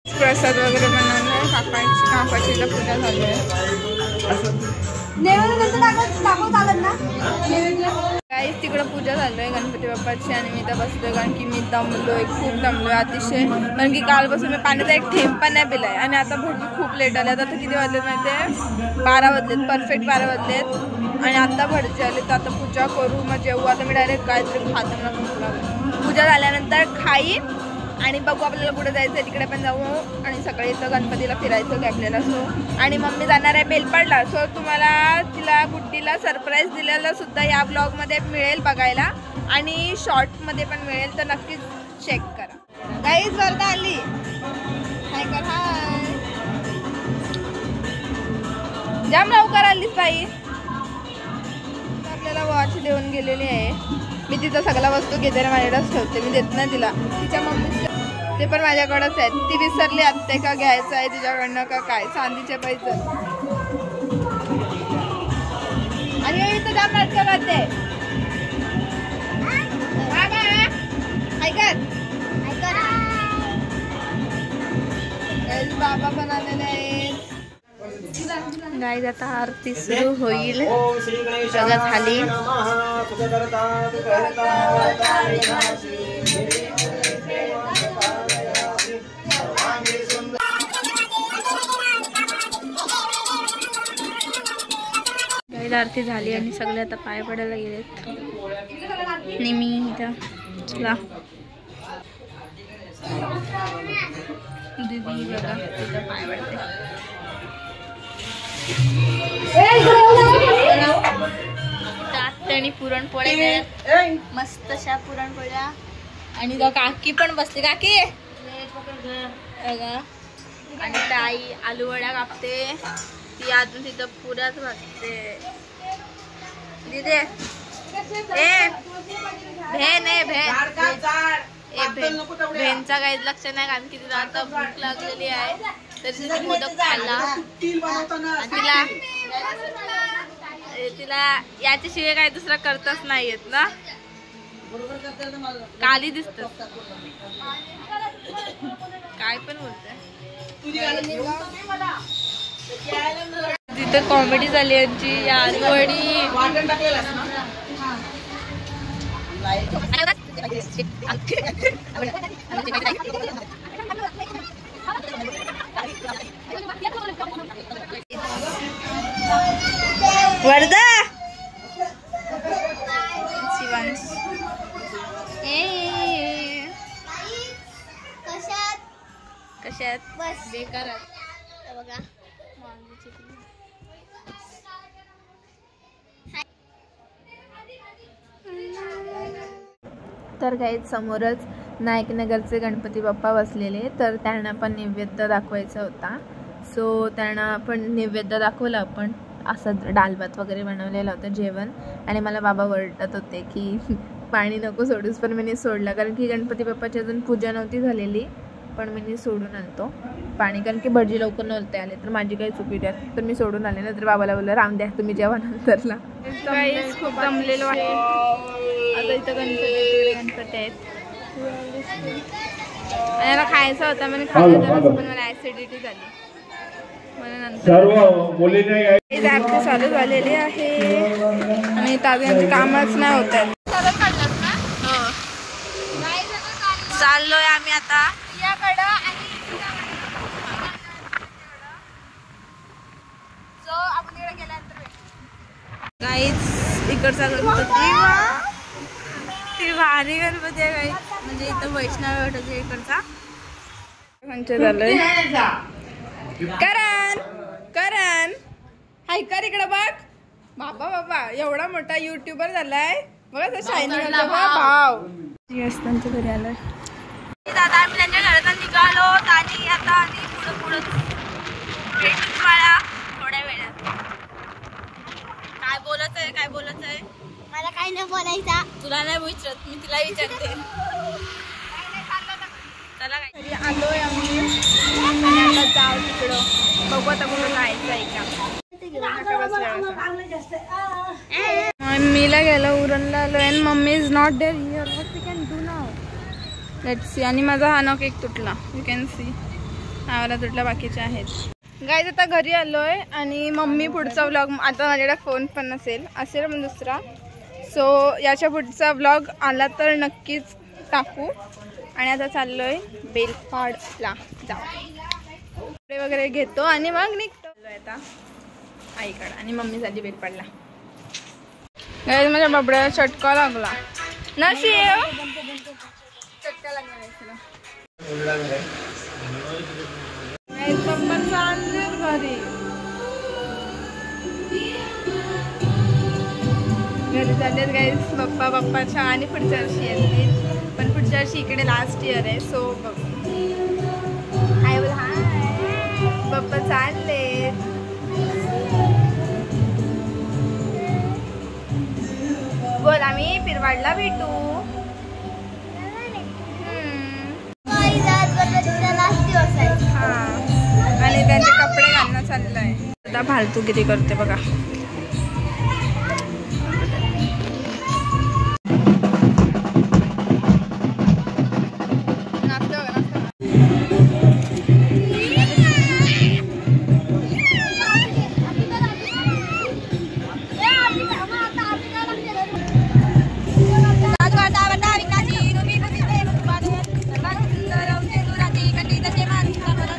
प्रसाद वगैरे बनवलाय. काकाची पूजा झाली आहे. काहीच तिकडं पूजा झाली आहे गणपती बाप्पाची आणि मी तर बसलोय कारण की मी दमलोय, खूप दमलोय अतिशय. कारण की कालपासून मी पाण्याचा एक थेंब पण नाही पिलाय. आणि आता भजी खूप लेट आले. आता किती वाजलेत माहिती आहे? 12 वाजलेत, परफेक्ट 12 वाजलेत. आणि आता भजी आले तर आता पूजा करू मग जेवू. आता मी डायरेक्ट काहीतरी खाताना पूजा झाल्यानंतर खाईन आणि बघू आपल्याला कुठे जायचं आहे, तिकडे पण जाऊ. आणि सकाळी तर गणपतीला फिरायचं की आपल्याला. सो आणि मम्मी जाणार आहे बेलपाडला. सो तुम्हाला तिला गुड्डीला सरप्राईज दिलेलं सुद्धा या ब्लॉगमध्ये मिळेल बघायला आणि शॉर्टमध्ये पण मिळेल, तर नक्कीच चेक करा. गाईज वर्धा आली. हाय कर. हाय. जाम लवकर आलीस बाई. आपल्याला वॉच देऊन गेलेली आहे. मी तिचा सगळा वस्तू घेते ना माझ्याकडेच ठेवते, मी देत नाही तिला. तिच्या मम्मी ते पण माझ्याकडेच आहेत. ती विसरली आत्ते का घ्यायचं आहे तिच्याकडनं का काय. चांदीचे पैसे आणि इथं जाम नाटकं करते. बाबा पण आलेले आहेत. गाईज आता आरती सुरू होईल. सगळं झाली. गाईज आरती झाली आणि सगळे आता पाय पडायला गेलेत. नेहमी इथं चला दीदी बघा तिथं पाय पडते. आणि पुरणपोळ्या मस्त अशा पुरणपोळ्या. आणि काकी पण बसली. काकी आणि ताई आलू वड्या कापते. ती अजून तिथं पुऱ्याच भाजते. दिदे ए भेन ए भेनचा काहीच लक्ष नाही कारण की तिला आता भूक लागलेली आहे. तर तिचा मोदक खाल्ला. तिला याच्याशिवाय काही दुसरा करतच नाही येत ना. काली दिसत काय पण बोलते. तिथं कॉमेडी झाली यांची. आलूवडी वर्धा शिवांश कशात बस बेकार बघा. तर काही समोरच नायकनगरचे गणपती बाप्पा बसलेले. तर त्यांना पण नैवेद्य दाखवायचा होता. सो त्यांना पण नैवेद्य दाखवलं आपण. असं डाल भात वगैरे बनवलेलं होतं जेवण. आणि मला बाबा वरडत होते की पाणी नको सोडूस, पण मी सोडलं कारण की गणपती बाप्पाची अजून पूजा नव्हती झालेली. पण मी सोडून आणतो पाणी कारण की भटजी लवकर नव्हते आले तर माझी काही चुकी द्या. तर मी सोडून आले ना तर बाबाला बोललं राम द्या तुम्ही जेव्हा नंतरला. खूप दमलेलो आहे. आता इथं गणपती आहेत आणि आता खायचं होतं म्हणजे खाल्लं पण मला ऍसिडिटी झाली. आरती चालू झालेली आहे आणि ताज्यांचं कामच नाही होत आहे. चाललोय आम्ही आता याकडं. आपण इकडे गेल्यानंतर गाईच इकडचा गणपती ती भारी गणपती आहे गाईच. म्हणजे इथं वैष्णव वाटत इकडचा. झालंय करण करण हाय कर इकडं बघ. बाबा बाबा एवढा मोठा युट्यूबर झालाय बघा. शायनिंग भाव त्यांच्या घरी आलाय. दादा आम्ही त्यांच्या घरात निघालो आणि आता आधी पुढं पुढं भेटू तुम्हाला थोड्या वेळात. काय बोलत आहे मला काही नाही बोलायचा. तुला नाही विचारत मी तिला विचारते. चला घरी आलोय आम्ही आणि आता जाऊ तिकडं बघू आता कुठं जायचं आहे का. मम्मीला गेलो उरणला आलो and mummy is not there here. What we can do now let's see. आणि माझा हा नॉक एक तुटला यू कॅन सी. आवरा तुटला बाकीचे आहेत गाईज. आता घरी आलोय आणि मम्मी पुढचा व्लॉग, आता माझ्याकडे फोन पण असेल पण दुसरा, सो याच्या पुढचा व्लॉग आला तर नक्कीच टाकू. आणि आता चाललोय बेलपाडला जाऊ, कपडे वगैरे घेतो आणि मग निघतो आता आईकडे. आणि मम्मीसाठी बेलपाडला गाईज. माझ्या बाबड्याला चटका लागला नशी चटका लागला. पप्पा चालले घरी चाललेत गाईज पप्पाच्या. आणि पुढच्या वर्षी येतील, पण पुढच्या वर्षी इकडे लास्ट इयर आहे. सो हाय बोल. हाय पप्पा चाललेत. बोल आम्ही पिरवाडला भेटू. आणि त्यांचे कपडे घालणं चाललंय. आता फालतूगिरी करते बघा.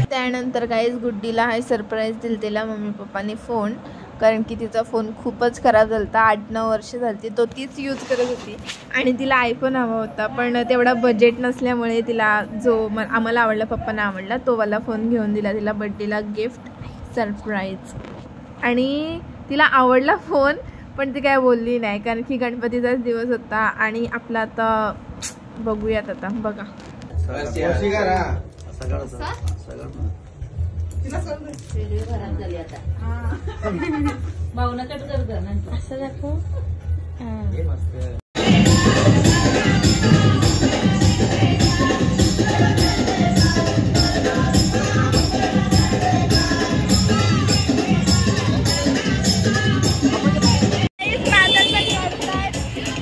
त्यानंतर गाईज गुड्डीला हाय सरप्राईज दिल तिला मम्मी पप्पानी फोन, कारण की तिचा फोन खूपच खराब झाला. 8-9 वर्ष झाली तो तीच यूज करत होती आणि तिला आयफोन हवा होता, पण तेवढा बजेट नसल्यामुळे तिला जो आम्हाला आवडला पप्पांना आवडला तो वाला फोन घेऊन दिला तिला बड्डेला गिफ्ट सरप्राईज. आणि तिला आवडला फोन, पण ती काय बोलली नाही, कारण की गणपतीचाच दिवस होता. आणि आपला आता बघूयात आता बघा.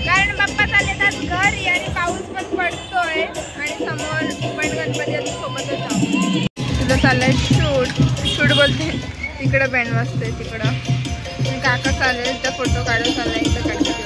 कारण बाप्पा चाललेतात घरी आणि पाऊस पण पडतोय आणि समोर पण गणपती सोबतच आहोत. तिथं चाललंय शूट बोलते, तिकडं बँड वाजते तिकडं. काका चालेल तर फोटो काढून चाललाय. इथं गणपती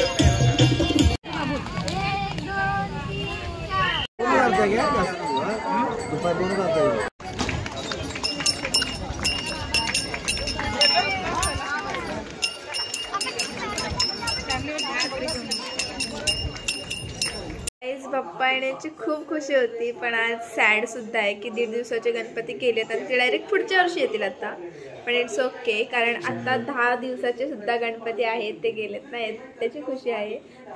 बाप्पा येण्याची खूप खुशी होती, पण आज सॅड सुद्धा आहे की 1.5 दिवसाचे गणपती केलेत आणि ते डायरेक्ट पुढच्या वर्षी येतील आता. पण इट्स ओके, कारण आता 10 दिवसाचे सुद्धा गणपती आहेत ते गेलेत नाही, त्याची खुशी आहे. तर